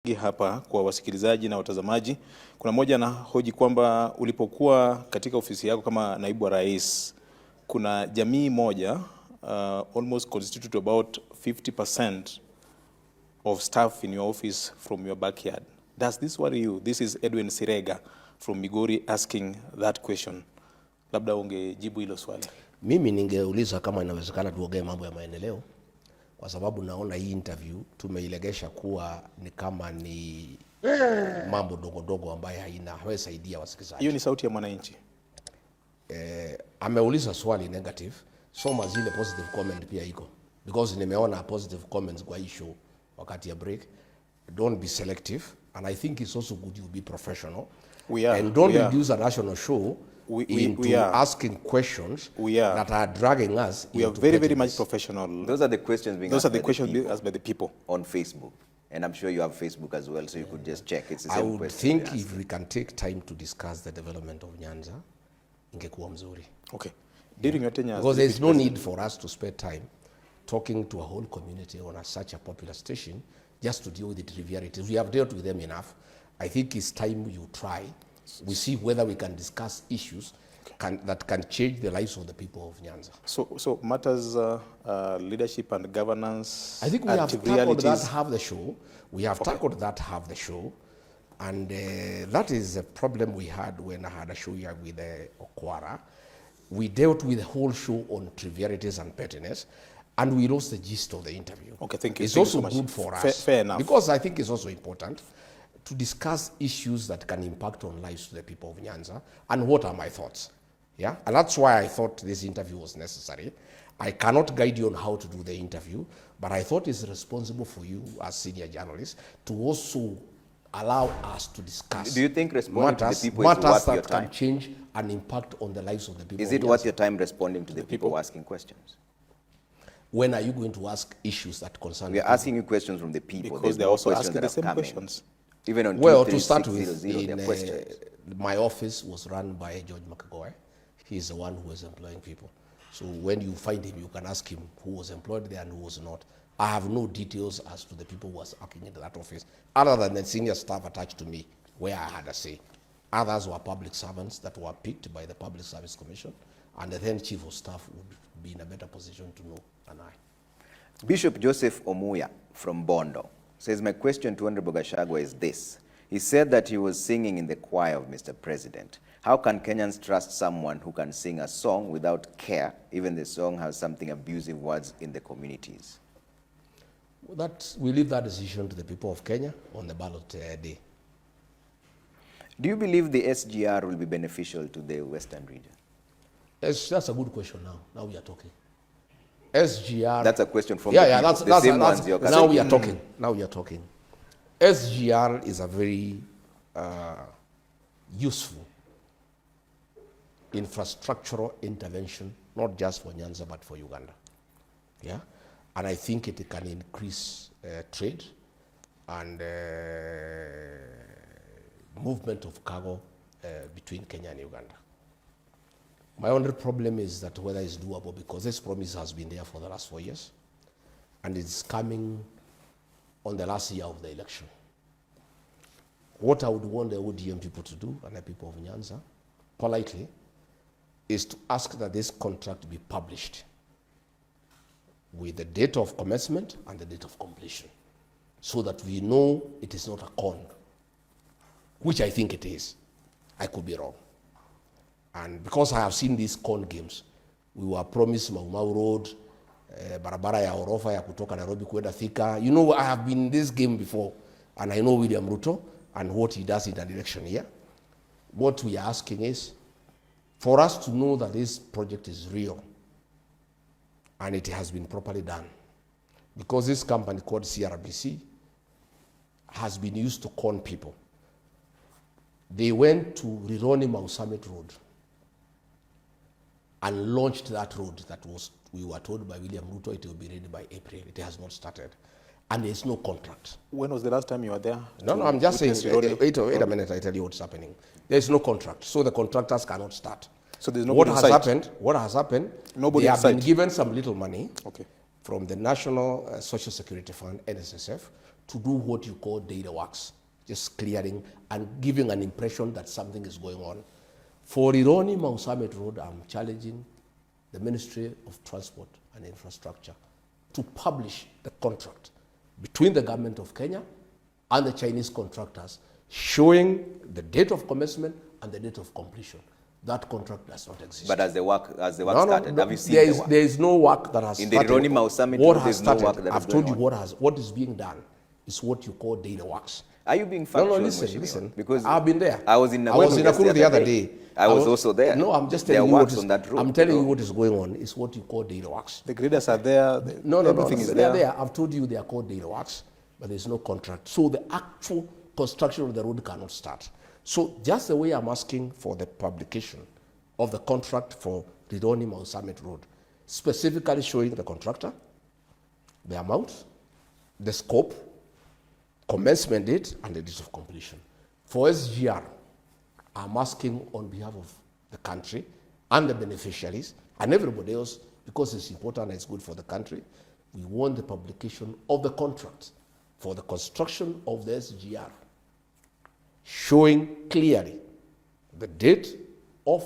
Hapa kwa wasikilizaji na watazamaji, kuna mmoja anahoji kwamba ulipokuwa katika ofisi yako kama naibu wa rais, kuna jamii moja almost constitute about 50% of staff in your office from your backyard. Does this worry you? This is Edwin Sirega from Migori asking that question. Labda ungejibu hilo swali. Mimi ningeuliza kama inawezekana tuongee mambo ya maendeleo, kwa sababu naona hii interview tumeilegesha kuwa ni kama ni mambo dogo dogo ambayo hainaweza saidia wasikilizaji. Hiyo ni sauti ya mwananchi. Ameuliza swali negative, soma zile positive comment pia iko, because nimeona positive comments kwa hii show wakati ya break. Don't be selective, and I think it's also good you be professional. We are, and don't reduce a national show into asking questions that are dragging us. We are very much professional. Those are the questions being asked by the people on Facebook, and I'm sure you have Facebook as well, so you could just check. It's the same I would question think if we can take time to discuss the development of Nyanza, ingekuwa mzuri. Okay. During your tenure, because there's no need for us to spend time talking to a whole community on such a popular station just to deal with the trivialities. We have dealt with them enough. I think it's time you try. We see whether we can discuss issues that can change the lives of the people of Nyanza. So matters leadership and governance. I think we have tackled that half the show. We have tackled that half the show, and that is a problem we had when I had a show here with Okwara. We dealt with the whole show on trivialities and pettiness, and we lost the gist of the interview. Okay, thank you. It's thank also you so good much. for us, fair enough. because I think it's also important to discuss issues that can impact on lives to the people of Nyanza, and what are my thoughts. Yeah, and that's why I thought this interview was necessary. I cannot guide you on how to do the interview, but I thought it's responsible for you as senior journalists to also allow us to discuss. Do you think responding to the people is matters worth your that time? can change and impact on the lives of the people? Is it worth your time responding to the people asking questions? When are you going to ask issues that concern? We are asking you questions from the people. Because they're also asking the same questions. Even on well, to start with, questions. My office was run by George Makagoy. He's the one who was employing people. So when you find him, you can ask him who was employed there and who was not. I have no details as to the people who was working in that office, other than the senior staff attached to me, where I had a say. Others were public servants that were picked by the Public Service Commission, and the then chief of staff would be in a better position to know than I. Bishop Joseph Omuya from Bondo says, my question to Honorable Gachagua is this. He said that he was singing in the choir of Mr. President. How can Kenyans trust someone who can sing a song without care, even the song has something abusive words in the communities? Well, we leave that decision to the people of Kenya on the ballot day. Do you believe the SGR will be beneficial to the Western region? That's a good question now. Now we are talking. SGR. That's a question from the same ones you're now we are talking. Now we are talking. SGR is a very useful infrastructural intervention, not just for Nyanza, but for Uganda. Yeah? And I think it can increase trade and movement of cargo between Kenya and Uganda. My only problem is that whether it's doable, because this promise has been there for the last 4 years, and it's coming on the last year of the election. What I would want the ODM people to do, and the people of Nyanza, politely, is to ask that this contract be published with the date of commencement and the date of completion, so that we know it is not a con, which I think it is. I could be wrong. And because I have seen these con games, we were promised Mau Mau Road, barabara ya orofa ya kutoka Nairobi kwenda Thika. You know, I have been in this game before, and I know William Ruto and what he does in an election here. What we are asking is for us to know that this project is real and it has been properly done. Because this company called CRBC has been used to con people. They went to Rironi Mau Summit Road and launched that road that we were told by William Ruto it will be ready by April. It has not started. And there's no contract. When was the last time you were there? No, I'm just saying, wait a minute, I tell you what's happening. There's no contract, so the contractors cannot start. So there's no what has happened, nobody they have been given some little money okay. from the National Social Security Fund, NSSF, to do what you call data works, just clearing and giving an impression that something is going on. For Rironi Mau Summit Road, I'm challenging the Ministry of Transport and Infrastructure to publish the contract between the government of Kenya and the Chinese contractors, showing the date of commencement and the date of completion. That contract does not exist. But as the work started, have you seen the work? There is no work that has in started. The Rironi Mau Summit, there's no work that is I've told you going on. what is being done is what you call data works. Are you being factual? No, listen. Because I've been there. I was in Nakuru the other day. I was also there. No, I'm just there telling you works what is, on that road. I'm telling you what is going on is what you call data works. The graders are there. Everything is they're there. I've told you they are called data works, but there's no contract. So the actual construction of the road cannot start. So just the way I'm asking for the publication of the contract for Rironi Mau Summit Road, specifically showing the contractor, the amount, the scope, commencement date, and the date of completion. For SGR, I'm asking on behalf of the country and the beneficiaries and everybody else, because it's important and it's good for the country, we want the publication of the contract for the construction of the SGR, showing clearly the date of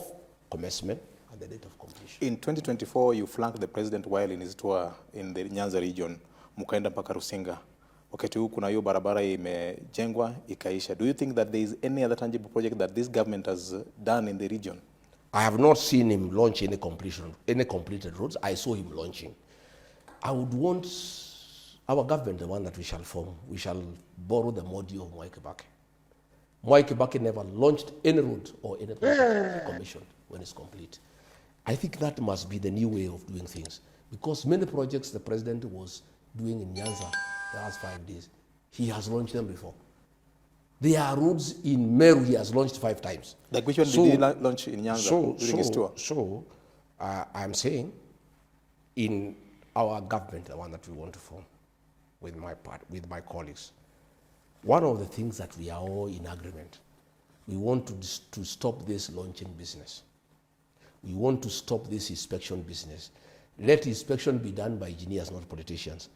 commencement and the date of completion. In 2024, you flanked the president while in his tour in the Nyanza region, mukaenda mpaka Rusinga. Wakati huu kuna hiyo barabara imejengwa ikaisha. Do you think that there is any other tangible project that this government has done in the region? I have not seen him launch any completed roads. I saw him launching. I would want our government, the one that we shall form, we shall borrow the model of Mwai Kibaki. Mwai Kibaki never launched any road or any project commissioned when it's complete. I think that must be the new way of doing things, because many projects the president was doing in Nyanza the last 5 days, he has launched them before. There are roads in Meru he has launched 5 times. Like which one did he launch in Nyanza during his tour? So I'm saying in our government, the one that we want to form with my colleagues, one of the things that we are all in agreement, we want to stop this launching business. We want to stop this inspection business. Let inspection be done by engineers, not politicians.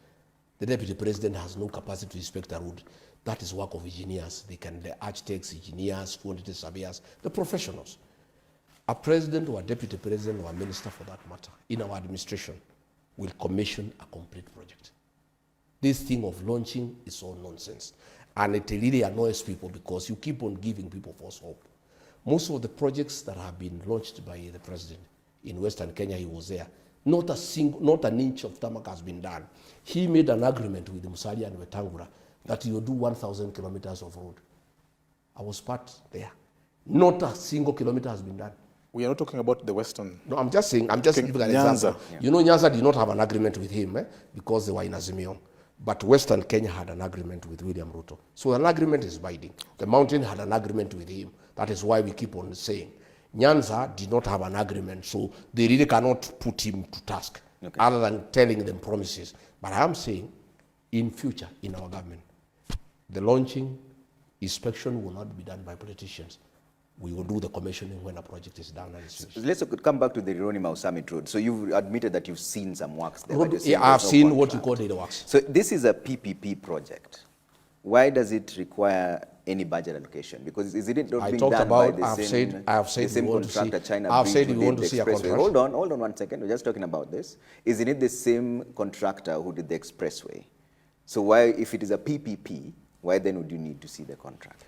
The deputy president has no capacity to inspect a road. That is work of engineers. The architects, engineers, quantity surveyors, the professionals. A president or a deputy president or a minister for that matter in our administration will commission a complete project. This thing of launching is all nonsense. And it really annoys people because you keep on giving people false hope. Most of the projects that have been launched by the president in Western Kenya, he was there. Not an inch of tarmac has been done. He made an agreement with Musalia and Wetangula that he will do 1,000 kilometers of road. I was part there. Not a single kilometer has been done. We are not talking about the Western. No, I'm just giving an example. Yeah. You know, Nyanza did not have an agreement with him because they were in Azimio. But Western Kenya had an agreement with William Ruto. So an agreement is binding. The mountain had an agreement with him. That is why we keep on saying. Nyanza did not have an agreement, so they really cannot put him to task, other than telling them promises. But I am saying, in future, in our government, the launching, inspection will not be done by politicians. We will do the commissioning when a project is done and it's finished. Let's come back to the Rironi Mau Summit Road. So you've admitted that you've seen some works there. I've seen what you call data works. So this is a PPP project. Why does it require any budget allocation? Because is it not being done by the same contractor China? I've said you want to see a contract. Hold on 1 second. We're just talking about this. Isn't it the same contractor who did the expressway? So why, if it is a PPP, why then would you need to see the contract?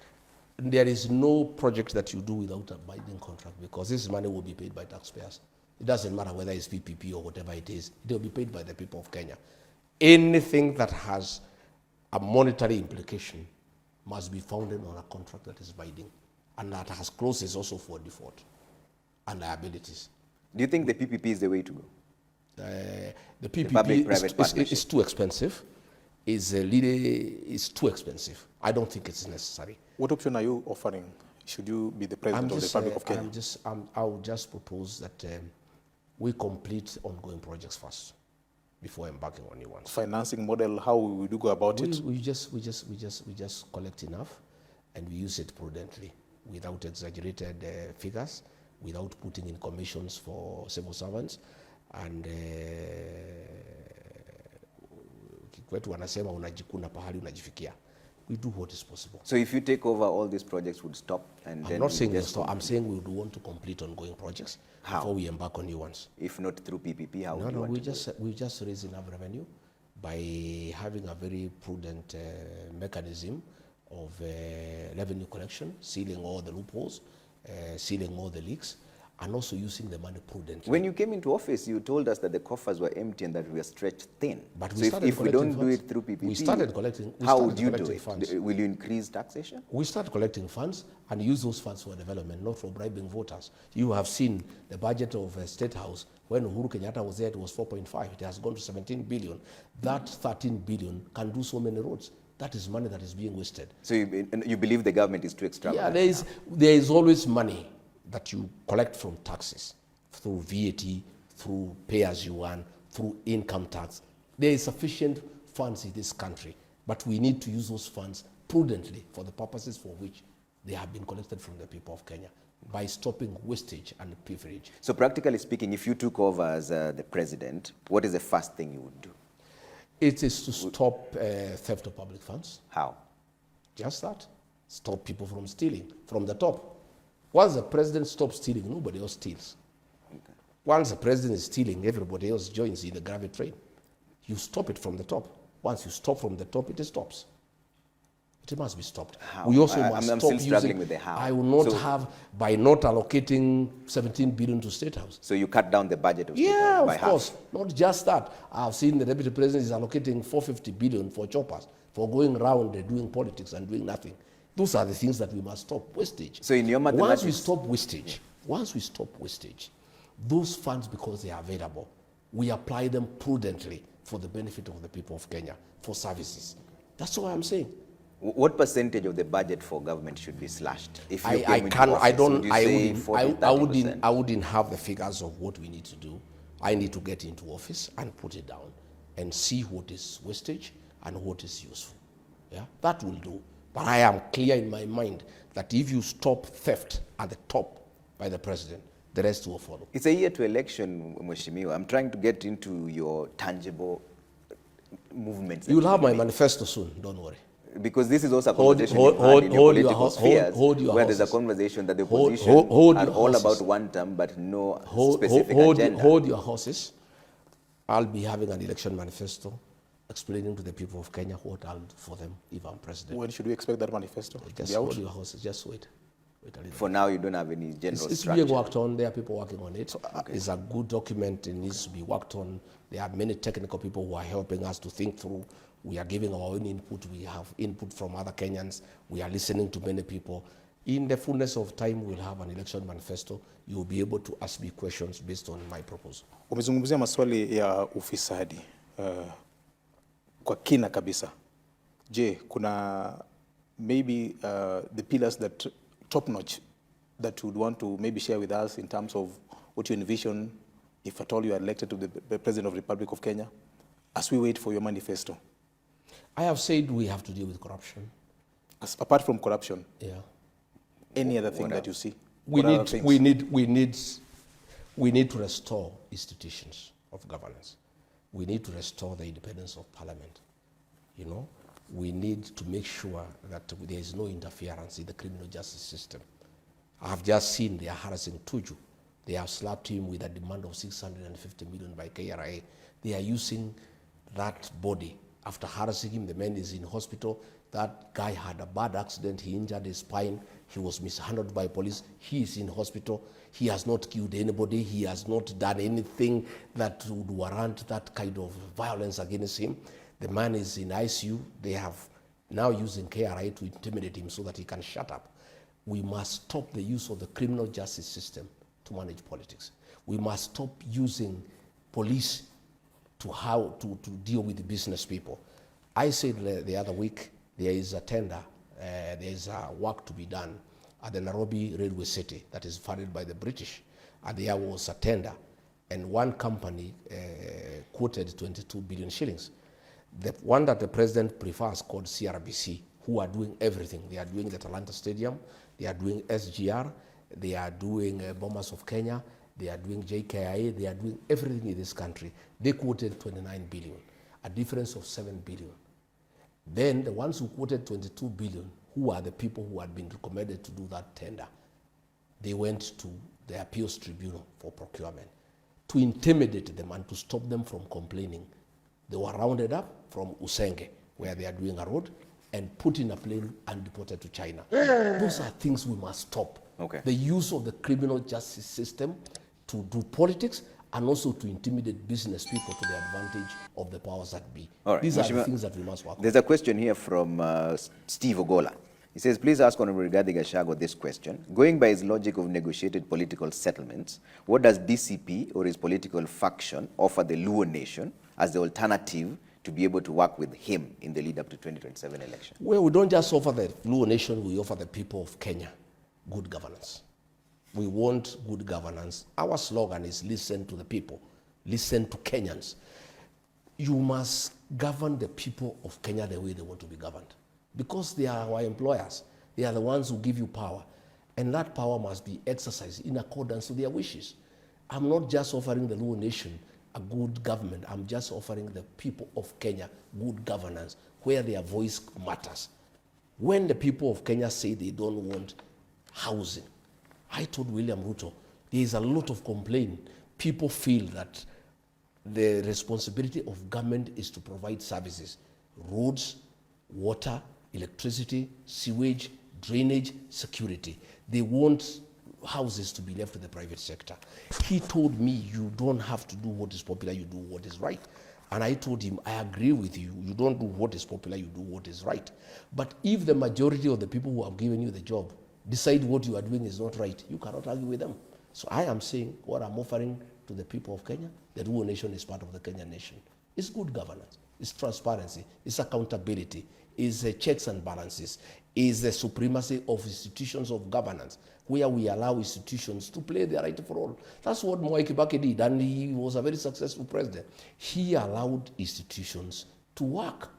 There is no project that you do without a binding contract, because this money will be paid by taxpayers. It doesn't matter whether it's PPP or whatever it is. It will be paid by the people of Kenya. Anything that has a monetary implication must be founded on a contract that is binding and that has clauses also for default and liabilities. Do you think the PPP is the way to go? The PPP is too expensive. It's too expensive. I don't think it's necessary. What option are you offering? Should you be the president of the Republic of Kenya? I would just propose that we complete ongoing projects first before embarking on new ones. Financing model, how would you go about it? We just collect enough and we use it prudently without exaggerated figures, without putting in commissions for civil servants, and Kwetu wanasema unajikuna pahali unajifikia. We do what is possible. So if you take over, all these projects would stop, and I'm not saying we'll stop. I'm saying we would want to complete ongoing projects before we embark on new ones. If not through PPP, how would you want to do it? We just raise enough revenue by having a very prudent mechanism of revenue collection, sealing all the loopholes, sealing all the leaks, and also using the money prudently. When you came into office, you told us that the coffers were empty and that we were stretched thin. But so if we don't do it through PPP, we started collecting. How would you do it? Funds. Will you increase taxation? We start collecting funds and use those funds for development, not for bribing voters. You have seen the budget of State House. When Uhuru Kenyatta was there, it was 4.5. It has gone to 17 billion. That 13 billion can do so many roads. That is money that is being wasted. So you believe the government is too extravagant? Yeah, there is always money that you collect from taxes, through VAT, through pay-as-you-earn, through income tax. There is sufficient funds in this country, but we need to use those funds prudently for the purposes for which they have been collected from the people of Kenya, by stopping wastage and privilege. So practically speaking, if you took over as the president, what is the first thing you would do? It is to stop theft of public funds. How? Just that. Stop people from stealing from the top. Once the president stops stealing, nobody else steals. Okay. Once the president is stealing, everybody else joins in the gravy train. You stop it from the top. Once you stop from the top, it stops. It must be stopped. How? We also I'm must still stop struggling using, with the how. I will not So- have, by not allocating 17 billion to State House. So you cut down the budget of State Yeah, House by of half. course. Not just that. I've seen the deputy president is allocating 450 billion for choppers, for going around and doing politics and doing nothing. Those are the things that we must stop. Wastage. So in your mathematics... Once we stop wastage, those funds, because they are available, we apply them prudently for the benefit of the people of Kenya, for services. That's what I'm saying. What percentage of the budget for government should be slashed? If you I came into can't. office, I don't. would you I say wouldn't. 40, I 30%? wouldn't have the figures of what we need to do. I need to get into office and put it down, and see what is wastage and what is useful. Yeah, that will do. But I am clear in my mind that if you stop theft at the top by the president, the rest will follow. It's a year to election, Mheshimiwa. I'm trying to get into your tangible movements. You will have my manifesto soon. Don't worry. Because this is also a Hold- conversation hold- you've had in your hold your political ho- spheres, hold your where there's a horses. conversation that the Hold- opposition hold are your all horses. about one term, but no specific agenda. Hold your horses. I'll be having an election manifesto explaining to the people of Kenya what I'll do for them if I'm president. When should we expect that manifesto to Just be out? hold your horses. Just wait. Wait a little. For now, you don't have any general It's structure. being worked on. There are people working on it. It's a good document. It needs to be worked on. There are many technical people who are helping us to think through. We are giving our own input. We have input from other Kenyans. We are listening to many people. In the fullness of time, we'll have an election manifesto. You will be able to ask me questions based on my proposal. Umezungumzia maswali ya ufisadi kwa kina kabisa. Je, kuna maybe the pillars that top notch that you would want to maybe share with us in terms of what you envision if at all you are elected to the President of the Republic of Kenya as we wait for your manifesto? I have said we have to deal with corruption. Apart from corruption, Yeah. any other thing that you see? We What other need, things? we need to restore institutions of governance. We need to restore the independence of parliament. You know, we need to make sure that there is no interference in the criminal justice system. I have just seen they are harassing Tuju. They have slapped him with a demand of 650 million by KRA. They are using that body. After harassing him, the man is in hospital. That guy had a bad accident. He injured his spine. He was mishandled by police. He is in hospital. He has not killed anybody. He has not done anything that would warrant that kind of violence against him. The man is in ICU. They have now using KRA to intimidate him so that he can shut up. We must stop the use of the criminal justice system to manage politics. We must stop using police to deal with the business people. I said the other week, there is a tender, there is a work to be done at the Nairobi Railway City that is funded by the British. And there was a tender, and one company quoted 22 billion shillings. The one that the president prefers, called CRBC, who are doing everything. They are doing the Talanta Stadium, they are doing SGR, they are doing Bombers of Kenya, they are doing JKIA, they are doing everything in this country. They quoted 29 billion. a difference of 7 billion. Then the ones who quoted 22 billion, who are the people who had been recommended to do that tender, they went to the appeals tribunal for procurement to intimidate them and to stop them from complaining. They were rounded up from Usenge, where they are doing a road, and put in a plane and deported to China. Those are things we must stop. Okay. The use of the criminal justice system to do politics and also to intimidate business people to the advantage of the powers that be. All right. These are the things that we must work on. There's a question here from Steve Ogola. He says, please ask Honorable Rigathi Gachagua this question. Going by his logic of negotiated political settlements, what does DCP or his political faction offer the Luo nation as the alternative to be able to work with him in the lead up to 2027 election? Well, we don't just offer the Luo nation, we offer the people of Kenya good governance. We want good governance. Our slogan is listen to the people, listen to Kenyans. You must govern the people of Kenya the way they want to be governed, because they are our employers. They are the ones who give you power, and that power must be exercised in accordance with their wishes. I'm not just offering the Luo nation a good government. I'm just offering the people of Kenya good governance where their voice matters. When the people of Kenya say they don't want housing, I told William Ruto, there is a lot of complaint. People feel that the responsibility of government is to provide services, roads, water, electricity, sewage, drainage, security. They want houses to be left to the private sector. He told me, you don't have to do what is popular, you do what is right. And I told him, I agree with you. You don't do what is popular, you do what is right. But if the majority of the people who have given you the job decide what you are doing is not right, you cannot argue with them. So I am saying what I'm offering to the people of Kenya, the Luo nation is part of the Kenyan nation. It's good governance, it's transparency, it's accountability, it's checks and balances, is the supremacy of institutions of governance, where we allow institutions to play their rightful role. That's what Mwai Kibaki did, and he was a very successful president. He allowed institutions to work,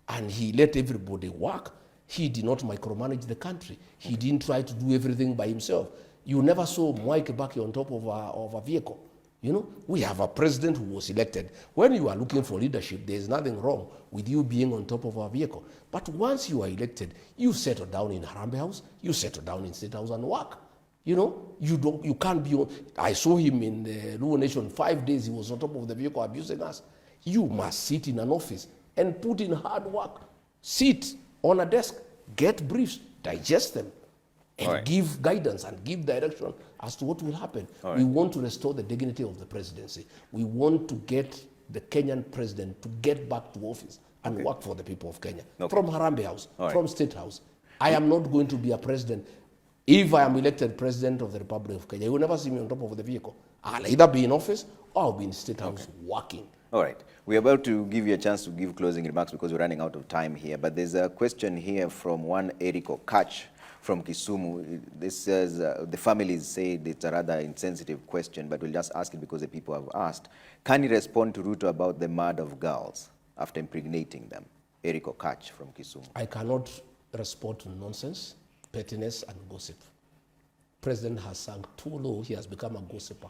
and he let everybody work. He did not micromanage the country. He didn't try to do everything by himself. You never saw Mwai Kibaki on top of a vehicle. You know, we have a president who was elected. When you are looking for leadership, there is nothing wrong with you being on top of a vehicle. But once you are elected, you settle down in Harambee House, you settle down in State House and work. You know, you can't be on. I saw him in the Luo Nation 5 days. He was on top of the vehicle abusing us. You must sit in an office and put in hard work. Sit on a desk, get briefs, digest them, and give guidance and give direction as to what will happen. We want to restore the dignity of the presidency. We want to get the Kenyan president to get back to office and work for the people of Kenya. From Harambee House, from State House. I am not going to be a president. If I am elected president of the Republic of Kenya, you will never see me on top of the vehicle. I'll either be in office or I'll be in State House working. All right. We're about to give you a chance to give closing remarks because we're running out of time here. But there's a question here from one Eriko Kach from Kisumu. This says, the families say it's a rather insensitive question, but we'll just ask it because the people have asked. Can you respond to Ruto about the murder of girls after impregnating them? Eriko Kach from Kisumu. I cannot respond to nonsense, pettiness, and gossip. President has sunk too low. He has become a gossiper.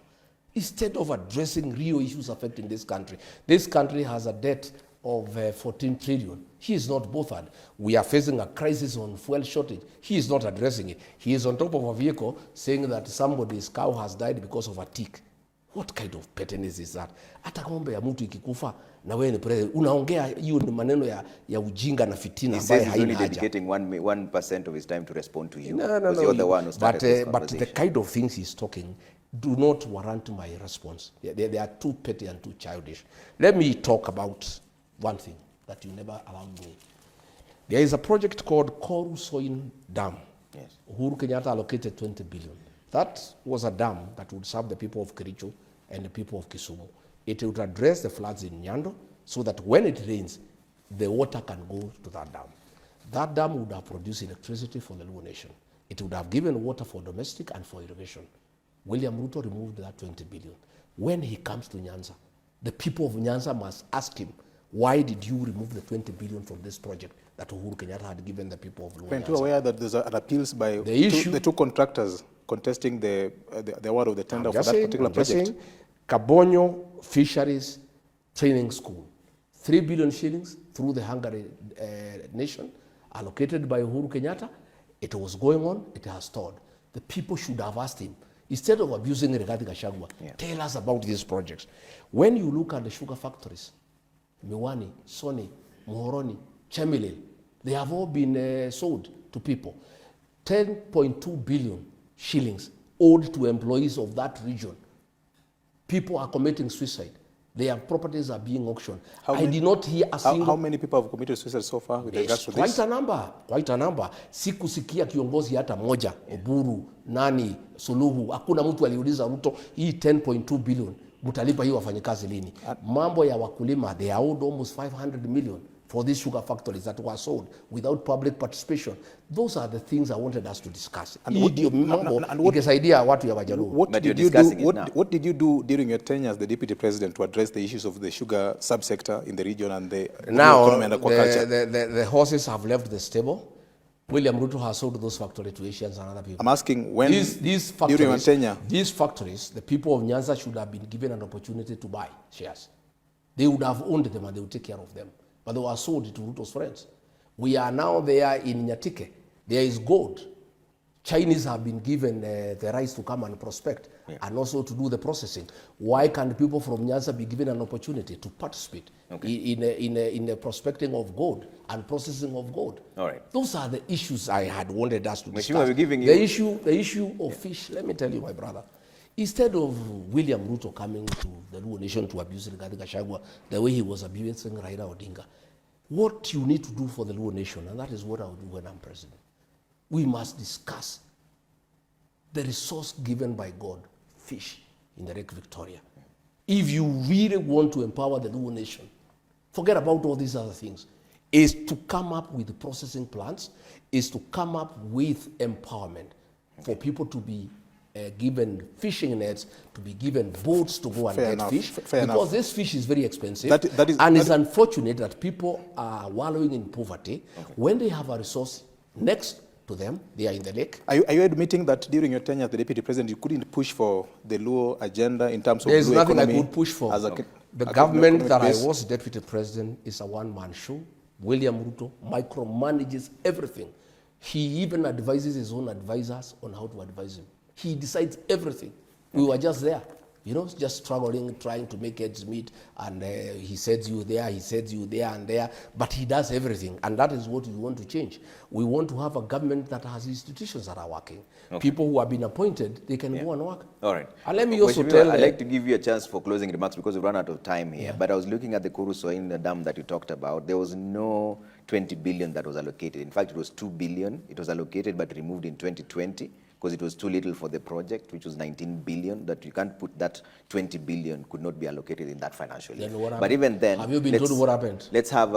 Instead of addressing real issues affecting this country has a debt of 14 trillion. He is not bothered. We are facing a crisis on fuel shortage. He is not addressing it. He is on top of a vehicle saying that somebody's cow has died because of a tick. What kind of pettiness is that? Hata ng'ombe ya mtu ikikufa na wewe ni president, unaongea hiyo ni maneno ya ujinga na fitina ambayo haina haja. He's dedicating 1% of his time to respond to you. No. You're the one who started this but the kind of things he's talking do not warrant my response. They are too petty and too childish. Let me talk about one thing that you never allowed me. There is a project called Koru Soin Dam. Yes. Uhuru Kenyatta allocated 20 billion. That was a dam that would serve the people of Kericho and the people of Kisumu. It would address the floods in Nyando so that when it rains, the water can go to that dam. That dam would have produced electricity for the Luo nation. It would have given water for domestic and for irrigation. William Ruto removed that 20 billion. When he comes to Nyanza, the people of Nyanza must ask him, why did you remove the 20 billion from this project that Uhuru Kenyatta had given the people of Luo Nyanza? Are you aware that there's an appeals by the two contractors contesting the award of the tender for that particular project? Kabonyo Fisheries Training School, 3 billion shillings through the Hungary nation, allocated by Uhuru Kenyatta. It was going on, it has stalled. The people should have asked him, instead of abusing Rigathi Gachagua, tell us about these projects. When you look at the sugar factories, Miwani, Soni, Muhoroni, Chemelil, they have all been sold to people. 10.2 billion shillings owed to employees of that region. People are committing suicide. Their properties are being auctioned. I did not hear a single... How many people have committed suicide so far with regards to this? Quite a number. Sikusikia kiongozi hata moja, Oburu, nani, Suluhu, hakuna mtu aliuliza Ruto, hii 10.2 billion, mutalipa hii wafanyikazi lini? Mambo ya wakulima, they are owed almost 500 million for these sugar factories that were sold without public participation. Those are the things I wanted us to discuss. And what did you do during your tenure as the deputy president to address the issues of the sugar subsector in the region and the economy and aquaculture? The horses have left the stable. William Ruto has sold those factories to Asians and other people. I'm asking when, during your tenure? These factories, the people of Nyanza should have been given an opportunity to buy shares. They would have owned them and they would take care of them. But they were sold to Ruto's friends. We are now there in Nyatike. There is gold. Chinese have been given the rights to come and prospect and also to do the processing. Why can't people from Nyanza be given an opportunity to participate in the prospecting of gold and processing of gold? All right. Those are the issues I had wanted us to discuss. The issue of fish, let me tell you, my brother. Instead of William Ruto coming to the Luo Nation to abuse Rigathi Gachagua the way he was abusing Raila Odinga, what you need to do for the Luo Nation, and that is what I will do when I'm president, we must discuss the resource given by God, fish, in the Lake Victoria. If you really want to empower the Luo Nation, forget about all these other things, is to come up with processing plants, is to come up with empowerment for people to be given fishing nets, to be given boats to go and get fish, because this fish is very expensive. It's unfortunate that people are wallowing in poverty when they have a resource next to them, they are in the lake. Are you admitting that during your tenure as the deputy president, you couldn't push for the Luo agenda in terms of There's Luo nothing economy? I could push for. The government that I was deputy president is a one-man show. William Ruto micromanages everything. He even advises his own advisors on how to advise him. He decides everything. We were just there, just struggling, trying to make ends meet, and he sends you there, he sends you there and there, but he does everything, and that is what we want to change. We want to have a government that has institutions that are working. People who have been appointed, they can go and work. All right. And let me also tell... I'd like to give you a chance for closing remarks because we've run out of time here, but I was looking at the Kurusoin dam that you talked about. There was no 20 billion that was allocated. In fact, it was 2 billion. It was allocated but removed in 2020. Because it was too little for the project, which was 19 billion, that you can't put that 20 billion could not be allocated in that financial year. But even then, have you been told what happened? Let's have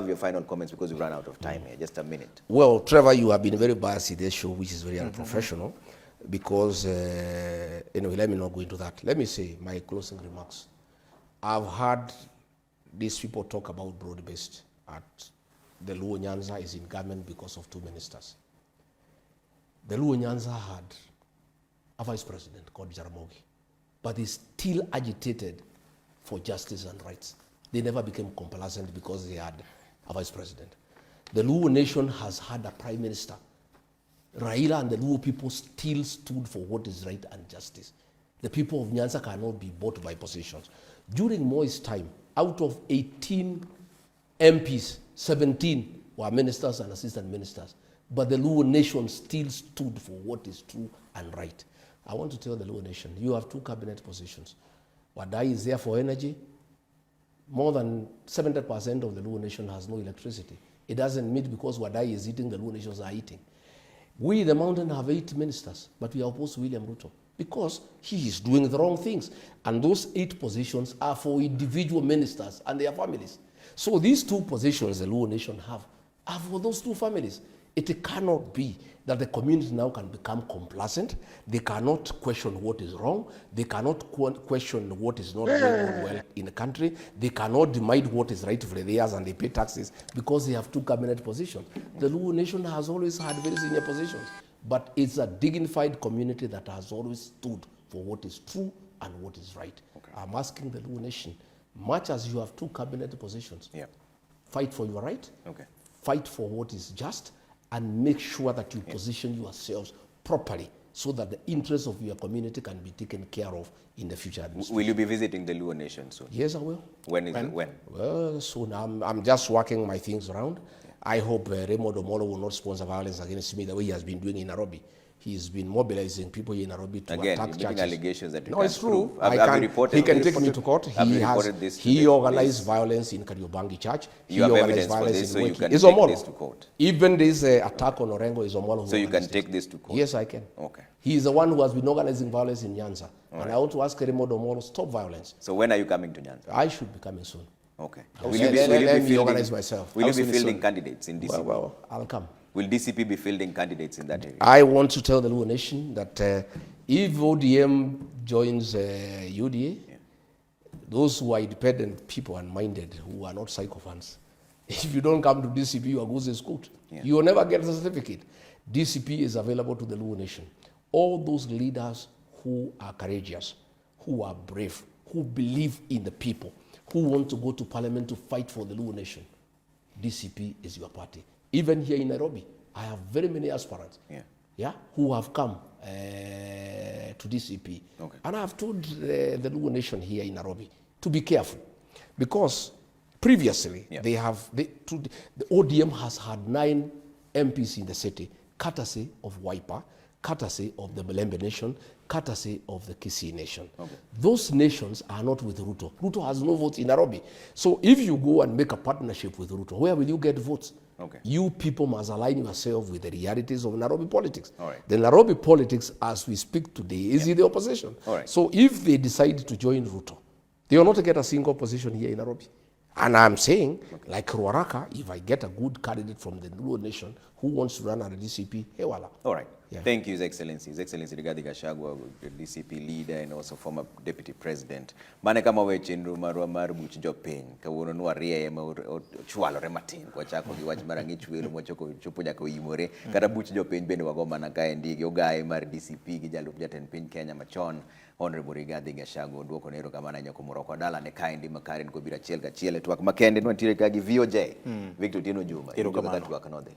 your final comments because we run out of time here. Just a minute. Well, Trevor, you have been very biased in this show, which is very unprofessional, because anyway, let me not go into that. Let me say my closing remarks. I've heard these people talk about broad-based. The Luo Nyanza is in government because of 2 ministers. The Luo Nyanza had a vice president called Jaramogi, but they still agitated for justice and rights. They never became complacent because they had a vice president. The Luo Nation has had a prime minister. Raila and the Luo people still stood for what is right and justice. The people of Nyanza cannot be bought by positions. During Moi's time, out of 18 MPs, 17 were ministers and assistant ministers. But the Luo Nation still stood for what is true and right. I want to tell the Luo Nation, you have 2 cabinet positions. Wadai is there for energy. More than 70% of the Luo Nation has no electricity. It doesn't mean because Wadai is eating, the Luo Nations are eating. We, the mountain, have 8 ministers, but we are opposed to William Ruto because he is doing the wrong things. And those 8 positions are for individual ministers and their families. So these 2 positions the Luo Nation have are for those 2 families. It cannot be that the community now can become complacent. They cannot question what is wrong. They cannot question what is not going on well in the country. They cannot demand what is rightfully theirs and they pay taxes because they have 2 cabinet positions. The Luo Nation has always had very senior positions, but it's a dignified community that has always stood for what is true and what is right. I'm asking the Luo Nation Much as you have 2 cabinet positions, Yeah. fight for your right, Okay. fight for what is just, and make sure that you position yourselves properly so that the interests of your community can be taken care of in the future administration. Will you be visiting the Luo Nation soon? Yes, I will. When is it? When? Well, soon. I'm just working my things around. I hope Raymond Omolo will not sponsor violence against me the way he has been doing in Nairobi. He's been mobilizing people in Nairobi to Again, attack you're churches. making allegations that you No, can't it's true. prove. Have you reported? He can have you take me reported- to court. have you reported this to He the organized police? violence in Kariobangi Church. You have evidence for this, so you Mweki. can It's take Omolo. this to court. Even this attack on Orengo is Omolo who So you can organized take it. this to court? Yes, I can. Okay. He is the one who has been organizing violence in Nyanza. And I want to ask Raymond Omolo, stop violence. So when are you coming to Nyanza? I should be coming soon. Okay. Let me organize myself. Will you be soon is fielding soon? candidates in DCP? Well, I'll come. Will DCP be fielding candidates in that area? I want to tell the Luo Nation that if ODM joins UDA, those who are independent people and minded, who are not sycophants, if you don't come to DCP, you are goose is good. Yeah. You will never get a certificate. DCP is available to the Luo Nation. All those leaders who are courageous, who are brave, who believe in the people, who want to go to parliament to fight for the Luo Nation, DCP is your party. Even here in Nairobi, I have very many aspirants, who have come to DCP. Okay. And I have told the Luo Nation here in Nairobi to be careful, because previously the ODM has had 9 MPs in the city, courtesy of Wiper, courtesy of the Malembe Nation, courtesy of the Kisii Nation. Okay. Those nations are not with Ruto. Ruto has no votes in Nairobi. So if you go and make a partnership with Ruto, where will you get votes? Okay. You people must align yourself with the realities of Nairobi politics. All right. The Nairobi politics, as we speak today, is in the opposition. All right. So if they decide to join Ruto, they will not get a single position here in Nairobi. And I'm saying, like Ruaraka, if I get a good candidate from the Luo Nation who wants to run at the DCP, hey, wala. All right. Yeah. Thank you, His Excellency. His Excellency Rigathi Gachagua, the DCP leader and also former deputy president. Mane kama we chenru marwa marbuch jopiny kawuono nwa rie ma chwalore matin kwa chako gi wach marangi chwelo mochoko chopo nyaka oyimore kata buch jopiny bende wago mana kae ndigi ogaye mar DCP gi jalup jatend piny Kenya machon Honorable Rigathi Gachagua duoko nero kamana nyako moroko dala ne kae ndi makaren ko bira chiel ka chiel twak makende nwa tire ka gi VOJ Victor Tino Juma Ero kamano. twak no de